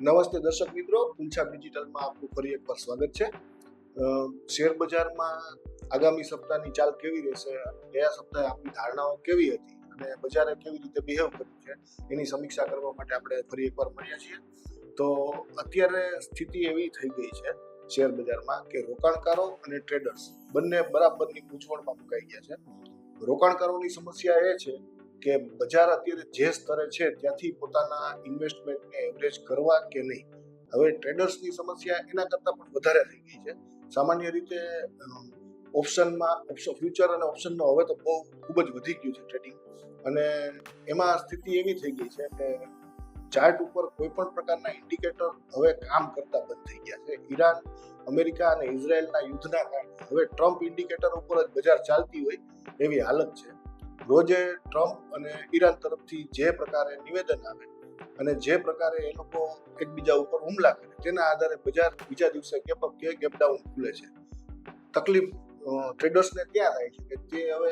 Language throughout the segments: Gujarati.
નમસ્તે દર્શક મિત્રો, પુંછા ડિજિટલમાં આપનું ફરી એકવાર સ્વાગત છે. શેર બજારમાં આગામી સપ્તાહની ચાલ કેવી રહેશે, ગયા સપ્તાહે આપણી ધારણાઓ કેવી હતી અને બજારે કેવી રીતે બિહેવ કર્યું છે એની સમીક્ષા કરવા માટે આપણે ફરી એકવાર મળ્યા છીએ. તો અત્યારે સ્થિતિ એવી થઈ ગઈ છે શેર બજારમાં કે રોકાણકારો અને ટ્રેડર્સ બંને બરાબરની ગૂંચવણમાં મુકાઈ ગયા છે. રોકાણકારોની સમસ્યા એ છે કે બજાર અત્યારે જે સ્તરે છે ત્યાંથી પોતાના ઇન્વેસ્ટમેન્ટને એવરેજ કરવા કે નહીં. હવે ટ્રેડર્સની સમસ્યા એના કરતાં પણ વધારે થઈ ગઈ છે. સામાન્ય રીતે ફ્યુચર અને ઓપ્શનનો હવે તો બહુ ખૂબ જ વધી ગયું છે ટ્રેડિંગ, અને એમાં સ્થિતિ એવી થઈ ગઈ છે કે ચાર્ટ ઉપર કોઈ પણ પ્રકારના ઇન્ડિકેટર હવે કામ કરતા બંધ થઈ ગયા છે. ઈરાન, અમેરિકા અને ઇઝરાયલના યુદ્ધના કારણે હવે ટ્રમ્પ ઇન્ડિકેટર ઉપર જ બજાર ચાલતી હોય એવી હાલત છે. રોજે ટ્રમ્પ અને ઈરાન તરફથી જે પ્રકારે નિવેદન આવે અને જે પ્રકારે એ લોકો એકબીજા ઉપર હુમલા કરે તેના આધારે બજાર બીજા દિવસે ગેપ અપ કે ગેપ ડાઉન ખુલે છે. તકલીફ ટ્રેડર્સને ત્યાં થાય છે કે તે હવે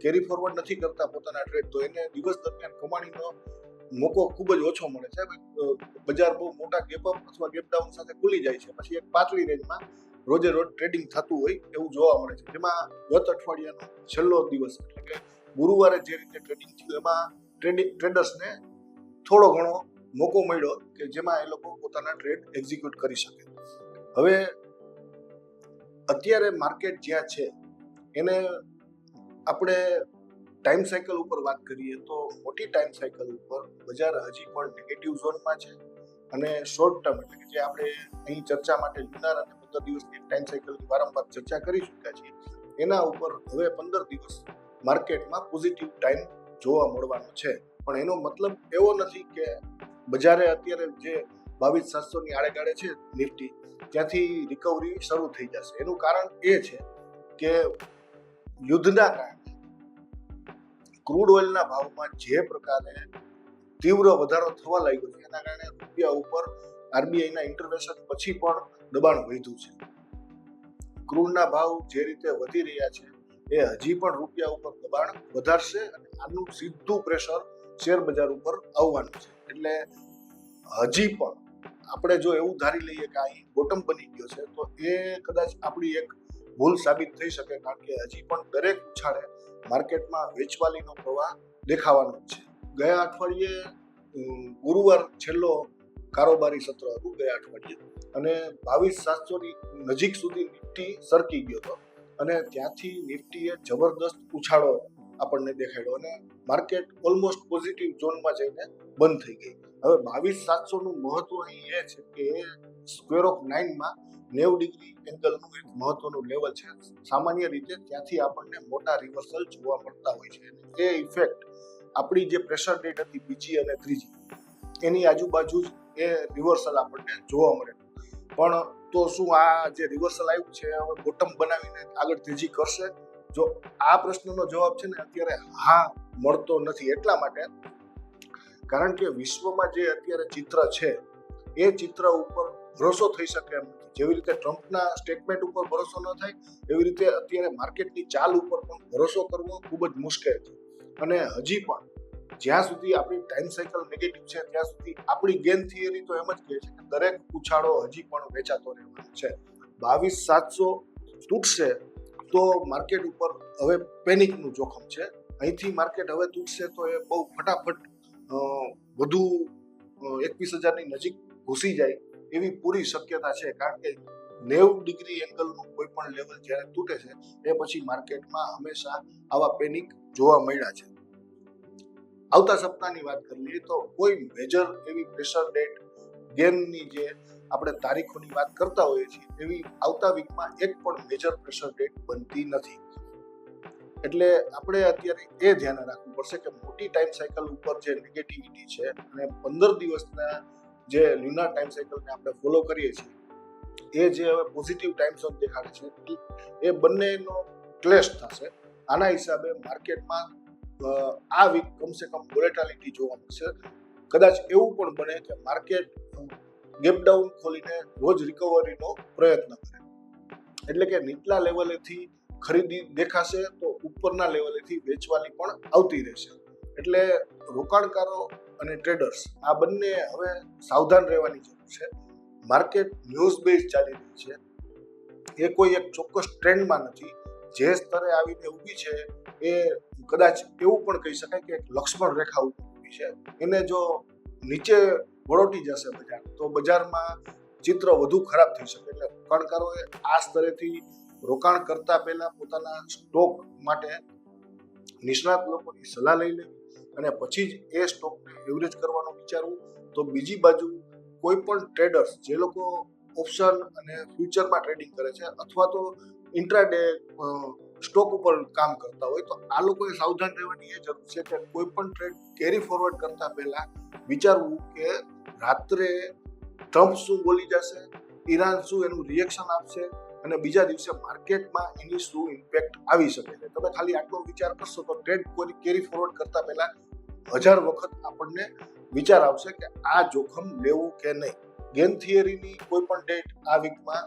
કેરી ફોરવર્ડ નથી કરતા પોતાના ટ્રેડ, તો એને દિવસ દરમિયાન કમાણીનો મોકો ખૂબ જ ઓછો મળે છે. બજાર બહુ મોટા ગેપ અપ અથવા ગેપ ડાઉન સાથે ખુલી જાય છે, પછી એક પાતળી રેન્જમાં રોજે રોજ ટ્રેડિંગ થતું હોય એવું જોવા મળે છે. જેમાં ગત અઠવાડિયાનો છેલ્લો દિવસ એટલે કે ગુરુવારે જે રીતે ટ્રેડિંગ થયું એમાં ટ્રેડર્સને થોડો ઘણો મોકો મળ્યો કે જેમાં એ લોકો પોતાના ટ્રેડ એક્ઝિક્યુટ કરી શકે. હવે અત્યારે માર્કેટ જ્યાં છે એને આપણે ટાઈમ સાયકલ ઉપર વાત કરીએ તો મોટી ટાઈમ સાયકલ ઉપર બજાર હજી પણ નેગેટિવ ઝોનમાં છે, અને શોર્ટ ટર્મ એટલે કે જે આપણે અહીં ચર્ચા માટે લુનાર અને 15 દિવસની ટાઈમ સાયકલની વારંવાર ચર્ચા કરી ચૂક્યા છીએ એના ઉપર હવે 15 દિવસ માર્કેટમાં પોઝિટિવ ટાઈમ જોવા મળવાનો છે. પણ એનો મતલબ એવો નથી કે બજારે અત્યારે જે 22,700ની આડેગાળે છે નિફ્ટી, ત્યાંથી રિકવરી શરૂ થઈ જશે. એનું કારણ એ છે કે યુદ્ધના કારણે ક્રૂડ ઓઇલના ભાવમાં જે પ્રકારે તીવ્ર વધારો થવા લાગ્યો છે એના કારણે રૂપિયા ઉપર આરબીઆઈના ઇન્ટરવેન્શન પછી પણ દબાણ વધ્યું છે. ક્રૂડના ભાવ જે રીતે વધી રહ્યા છે એ હજી પણ રૂપિયા ઉપર દબાણ વધારશે અને આનું સીધું પ્રેશર શેર બજાર ઉપર આવવાનું છે. એટલે હજી પણ આપણે જો એવું ધારી લઈએ કે અહીં બોટમ બની ગયો છે તો એ કદાચ આપણી એક ભૂલ સાબિત થઈ શકે, કારણ કે હજી પણ દરેક ઉછાળે માર્કેટમાં વેચવાલીનો પ્રવાહ દેખાવાનો જ છે. ગયા અઠવાડિયે ગુરુવાર છેલ્લો કારોબારી સત્ર હતું ગયા અઠવાડિયે, અને 22,700ની નજીક સુધી નિફ્ટી સરકી ગયો હતો અને ત્યાંથી નિફ્ટીએ જબરદસ્ત ઉછાળો આપણને દેખાડ્યો અને માર્કેટ ઓલમોસ્ટ પોઝિટિવ ઝોનમાં જઈને બંધ થઈ ગઈ. હવે 22,700નું મહત્વ અહીં એ છે કે સ્ક્વેર ઓફ 9માં 90 ડિગ્રી એંગલનું એક મહત્વનું લેવલ છે. સામાન્ય રીતે ત્યાંથી આપણને મોટા રિવર્સલ જોવા મળતા હોય છે. એ ઇફેક્ટ આપણી જે પ્રેશર ડેટ હતી બીજી અને ત્રીજી એની આજુબાજુ જ એ રિવર્સલ આપણને જોવા મળે. પણ તો શું આ જે રિવર્સલ આવ્યું છે હવે બોટમ બનાવીને આગળ તેજી કરશે? જો આ પ્રશ્નનો જવાબ છે ને અત્યારે હા મળતો નથી. એટલા માટે કારણ કે વિશ્વમાં જે અત્યારે ચિત્ર છે એ ચિત્ર ઉપર ભરોસો થઈ શકે એમ નથી. જેવી રીતે ટ્રમ્પના સ્ટેટમેન્ટ ઉપર ભરોસો ન થાય એવી રીતે અત્યારે માર્કેટની ચાલ ઉપર પણ ભરોસો કરવો ખૂબ જ મુશ્કેલ છે. અને હજી પણ જ્યાં સુધી આપણી ટાઈમ સાયકલ નેગેટિવ છે ત્યાં સુધી આપણી ગેમ થિયરી તો એમ જ કહે છે કે દરેક ઉછાળો હજી પણ વેચાતો રહેવાનો છે. 22,700 તૂટશે તો માર્કેટ ઉપર હવે પેનિકનું જોખમ છે. અહીંથી માર્કેટ હવે તૂટશે તો એ બહુ ફટાફટ વધુ 21,000ની નજીક ઘૂસી જાય એવી પૂરી શક્યતા છે, કારણ કે 90 ડિગ્રી એંગલનું કોઈ પણ લેવલ જ્યારે તૂટે છે એ પછી માર્કેટમાં હંમેશા આવા પેનિક જોવા મળ્યા છે. આવતા સપ્તાહની વાત કરીએ તો કોઈ મેજર એવી પ્રેશર ડેટ ગેમની જે આપણે તારીખોની વાત કરતા હોઈએ છીએ એવી આવતા વીકમાં એક પણ મેજર પ્રેશર ડેટ બનતી નથી. એટલે આપણે અત્યારે એ ધ્યાન રાખવું પડશે કે મોટી ટાઈમ સાયકલ ઉપર જે નેગેટિવિટી છે અને 15 દિવસના જે લ્યુનાર ટાઈમ સાયકલને આપણે ફોલો કરીએ છીએ એ જે હવે પોઝિટિવ ટાઈમ ઝોન દેખાડે છે એ બંનેનો ક્લેશ થશે. આના હિસાબે માર્કેટમાં આ વીક કમસે કમ વોલેટિલિટી જોવા મળશે. કદાચ એવું પણ બને કે માર્કેટ ગેપ ડાઉન ખોલીને રોજ રિકવરીનો પ્રયત્ન કરે, એટલે કે નીચલા લેવલેથી ખરીદી દેખાશે તો ઉપરના લેવલેથી વેચવાની પણ આવતી રહેશે. એટલે રોકાણકારો અને ટ્રેડર્સ આ બંને હવે સાવધાન રહેવાની જરૂર છે. માર્કેટ ન્યૂઝ બેઝ ચાલી રહી છે, એ કોઈ એક ચોક્કસ ટ્રેન્ડમાં નથી. જે સ્તરે આવીને ઊભી છે એ કદાચ એવું પણ કહી શકાય કે એક લક્ષ્મણ રેખા ઉપર ઊભી છે. એને જો નીચે વળોટી જશે બજાર તો બજારમાં ચિત્ર વધુ ખરાબ થઈ શકે. એટલે રોકાણકારોએ આ સ્તરેથી રોકાણ કરતા પહેલા પોતાના સ્ટોક માટે નિષ્ણાત લોકોની સલાહ લઈ લેવી અને પછી જ એ સ્ટોકને એવરેજ કરવાનું વિચારવું. તો બીજી બાજુ કોઈ પણ ટ્રેડર્સ જે લોકો ઓપ્શન અને ફ્યુચરમાં ટ્રેડિંગ કરે છે અથવા તો ઇન્ટ્રાડે સ્ટોક ઉપર કામ કરતા હોય તો આ લોકોએ સાવધાન રહેવાની એ જરૂર છે કે કોઈ પણ ટ્રેડ કેરી ફોરવર્ડ કરતા પહેલા વિચારવું કે રાત્રે ટ્રમ્પ શું બોલી જશે, ઈરાન શું એનું રિએક્શન આપશે અને બીજા દિવસે માર્કેટમાં એની શું ઇમ્પેક્ટ આવી શકે છે. તમે ખાલી આટલો વિચાર કરશો તો ટ્રેડ કેરી ફોરવર્ડ કરતા પહેલા 1000 વખત આપણને વિચાર આવશે કે આ જોખમ લેવું કે નહીં. ગેમ થિયરીની કોઈ પણ ડેટ આ વીકમાં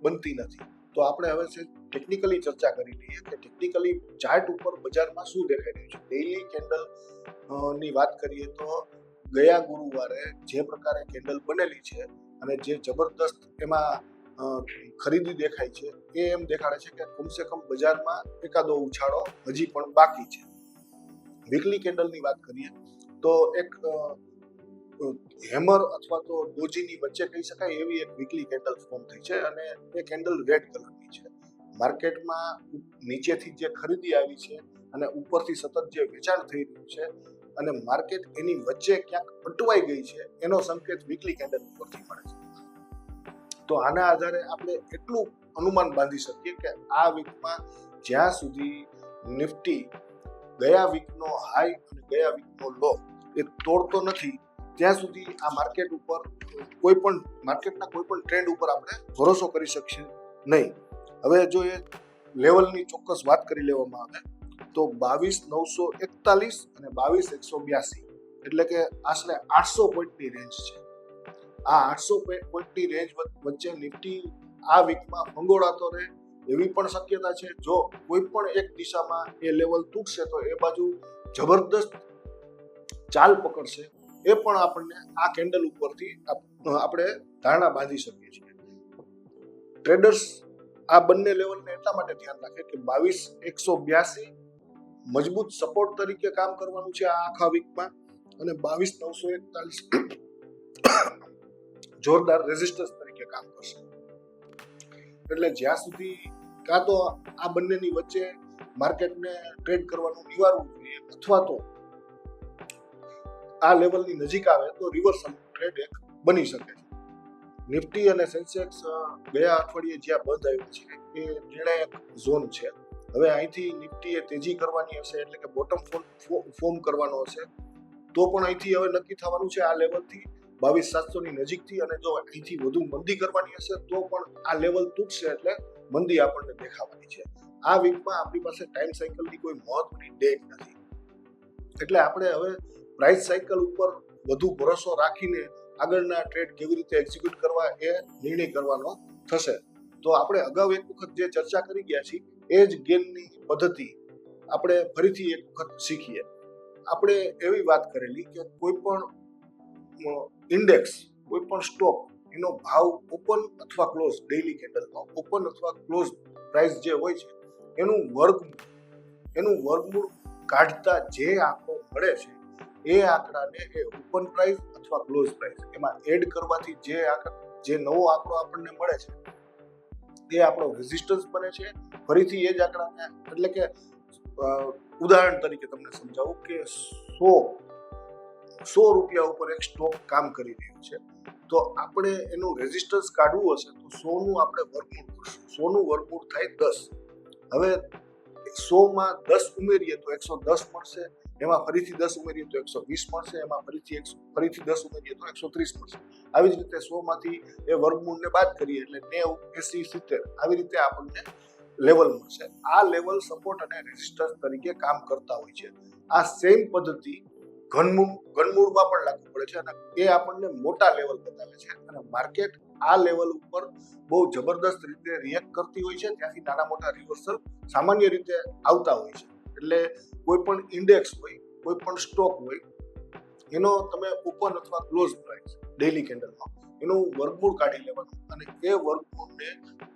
બનતી નથી. તો આપણે હવે ટેકનિકલી ચર્ચા કરી લઈએ કે ટેકનિકલી ચાર્ટ ઉપર બજારમાં શું દેખાઈ રહ્યું છે. ડેઇલી કેન્ડલ ની વાત કરીએ તો ગયા ગુરુવારે જે પ્રકારે કેન્ડલ બનેલી છે અને જે જબરદસ્ત એમાં ખરીદી દેખાય છે એ એમ દેખાડે છે કે કમસે કમ બજારમાં એકાદો ઉછાળો હજી પણ બાકી છે. વીકલી કેન્ડલની વાત કરીએ તો એક હેમર અથવા તો ડોજીની વચ્ચે કહી શકાય એવી એક વીકલી કેન્ડલ ફોર્મ થઈ છે અને એ કેન્ડલ રેડ કલરની છે. માર્કેટમાં નીચેથી જે ખરીદી આવી છે અને ઉપરથી સતત જે વેચાણ થઈ રહ્યું છે અને માર્કેટ એની વચ્ચે ક્યાંક અટવાઈ ગઈ છે એનો સંકેત વીકલી કેન્ડલ ઉપરથી મળે છે. તો આના આધારે આપણે એટલું અનુમાન બાંધી શકીએ કે આ વીકમાં જ્યાં સુધી નિફ્ટી ગયા વીકનો હાઈ અને ગયા વીકનો લો એ તોડતો નથી ત્યાં સુધી આ માર્કેટ ઉપર માર્કેટના કોઈ પણ ટ્રેન્ડ ઉપર આપણે ભરોસો કરી શકીશું નહીં. હવે જો એ લેવલની ચોક્કસ વાત કરી લેવામાં આવે તો 22,941 અને 22,182 એટલે કે આશરે 800 પોઈન્ટની રેન્જ છે. આ 800 પોઈન્ટની રેન્જ વચ્ચે નિફ્ટી આ વીકમાં ફંગોળાતો રહે એવી પણ શક્યતા છે. જો કોઈ પણ એક દિશામાં એ લેવલ તૂટશે તો એ બાજુ જબરદસ્ત ચાલ પકડશે. એ પણ આપણને આ કેન્ડલ ઉપરથી આપણે ધારણા બાંધી શકીએ છીએ. ટ્રેડર્સ આ બંને લેવલને એટલા માટે ધ્યાન રાખે કે 22,182 મજબૂત સપોર્ટ તરીકે કામ કરવાનું છે આ આખા વીકમાં અને 22,941 જોરદાર રેઝિસ્ટન્સ તરીકે કામ કરશે. એટલે જ્યાં સુધી કાં તો આ બંનેની વચ્ચે માર્કેટને ટ્રેડ કરવાનું નિવારવું જોઈએ અથવા તો આ લેવલની નજીક આવે તો રિવર્સલ ટ્રેડ એક બની શકે છે. નિફ્ટી અને સેન્સેક્સ ગયા અઠવાડિયે જ્યાં બંધ આવ્યું છે એ નિર્ણાયક ઝોન છે. હવે અહીંથી નિફ્ટીએ તેજી કરવાની હશે એટલે કે બોટમ ફોર્મ કરવાનો હશે તો પણ અહીંથી હવે નક્કી થવાનું છે આ લેવલથી 22,700 ની નજીકથી. અને જો અહીંથી વધુ મંદી કરવાની હશે તો પણ આ લેવલ તૂટશે એટલે મંદી આપણને દેખાવાની છે. આ વીકમાં આપણી પાસે ટાઈમ સાયકલની કોઈ મહત્વની ડેટ નથી એટલે આપણે હવે પ્રાઇસ સાયકલ ઉપર વધુ ભરોસો રાખીને આગળના ટ્રેડ કેવી રીતે એક્ઝિક્યુટ કરવા એ નિર્ણય કરવાનો થશે. તો આપણે અગાઉ એક વખત જે ચર્ચા કરી ગયા છીએ એ જ ગેમની પદ્ધતિ આપણે ફરીથી એક વખત શીખીએ. આપણે એવી વાત કરેલી કે કોઈ પણ ઇન્ડેક્સ, કોઈ પણ સ્ટોક એનો ભાવ ઓપન અથવા ક્લોઝ ડેઇલી કેન્ડલમાં ઓપન અથવા ક્લોઝ પ્રાઇસ જે હોય છે એનું વર્ગમૂળ કાઢતા જે આંકડો મળે છે એ આંકડાને એ ઓપન પ્રાઇસ અથવા ક્લોઝ પ્રાઇસ એમાં એડ કરવાથી જે નવો આંકડો આપણને મળે છે એ આપણો રેઝિસ્ટન્સ બને છે. ફરીથી એ જ આંકડાને એટલે કે ઉદાહરણ તરીકે તમને સમજાવું કે 100 રૂપિયા ઉપર એક સ્ટોક કામ કરી રહ્યું છે તો આપણે એનું રેઝિસ્ટન્સ કાઢવું હશે તો 100 નું આપણે વર્ગમૂળ કરશું. 100 નું વર્ગમૂળ થાય 10. હવે 100 માં 10 ઉમેરીએ તો 110 મળશે, એમાં ફરીથી 10 ઉમેરીએ તો 120 મળશે, એમાં ફરીથી 10 ઉમેરીએ તો 130 મળશે. આવી જ રીતે 100 માંથી એ વર્ગમૂળને બાદ કરીએ એટલે 90, 80, 70 આવી રીતે આપણને લેવલ મળશે. આ લેવલ સપોર્ટ અને રેઝિસ્ટન્સ તરીકે કામ કરતા હોય છે. આ સેમ પદ્ધતિ ઘનમૂળમાં પણ લાગુ પડે છે અને એ આપણને મોટા લેવલ બતાવે છે અને માર્કેટ આ લેવલ ઉપર બહુ જબરદસ્ત રીતે રિએક્ટ કરતી હોય છે. ત્યાંથી નાના મોટા રિવર્સલ સામાન્ય રીતે આવતા હોય છે. એટલે કોઈ પણ ઇન્ડેક્સ હોય, કોઈ પણ સ્ટોક હોય એનો તમે ઓપન અથવા ક્લોઝ પ્રાઇસ ડેઇલી કેન્ડલમાં એનું વર્ગમૂળ કાઢી લેવાનું અને એ વર્ગમૂળને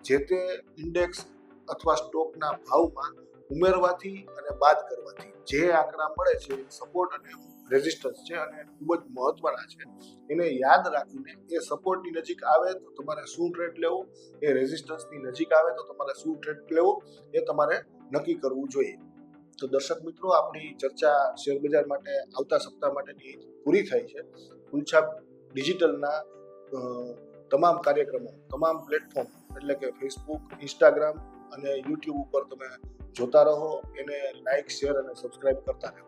જે તે ઇન્ડેક્સ અથવા સ્ટોકના ભાવમાં ઉમેરવાથી અને બાદ કરવાથી જે આંકડા મળે છે સપોર્ટ અને રેઝિસ્ટન્સ છે અને ખૂબ જ મહત્વના છે. એને યાદ રાખીને એ સપોર્ટની નજીક આવે તો તમારે શું ટ્રેડ લેવો, એ રેઝિસ્ટન્સની નજીક આવે તો તમારે શું ટ્રેડ લેવો એ તમારે નક્કી કરવું જોઈએ. તો દર્શક મિત્રો, આપણી ચર્ચા શેરબજાર માટે આવતા સપ્તાહ માટેની પૂરી થાય છે. ફૂલછાપ ડિજિટલના તમામ કાર્યક્રમો તમામ પ્લેટફોર્મ એટલે કે ફેસબુક, ઇન્સ્ટાગ્રામ અને યુટ્યુબ ઉપર તમે જોતા રહો. એને લાઈક, શેર અને સબસ્ક્રાઇબ કરતા રહો.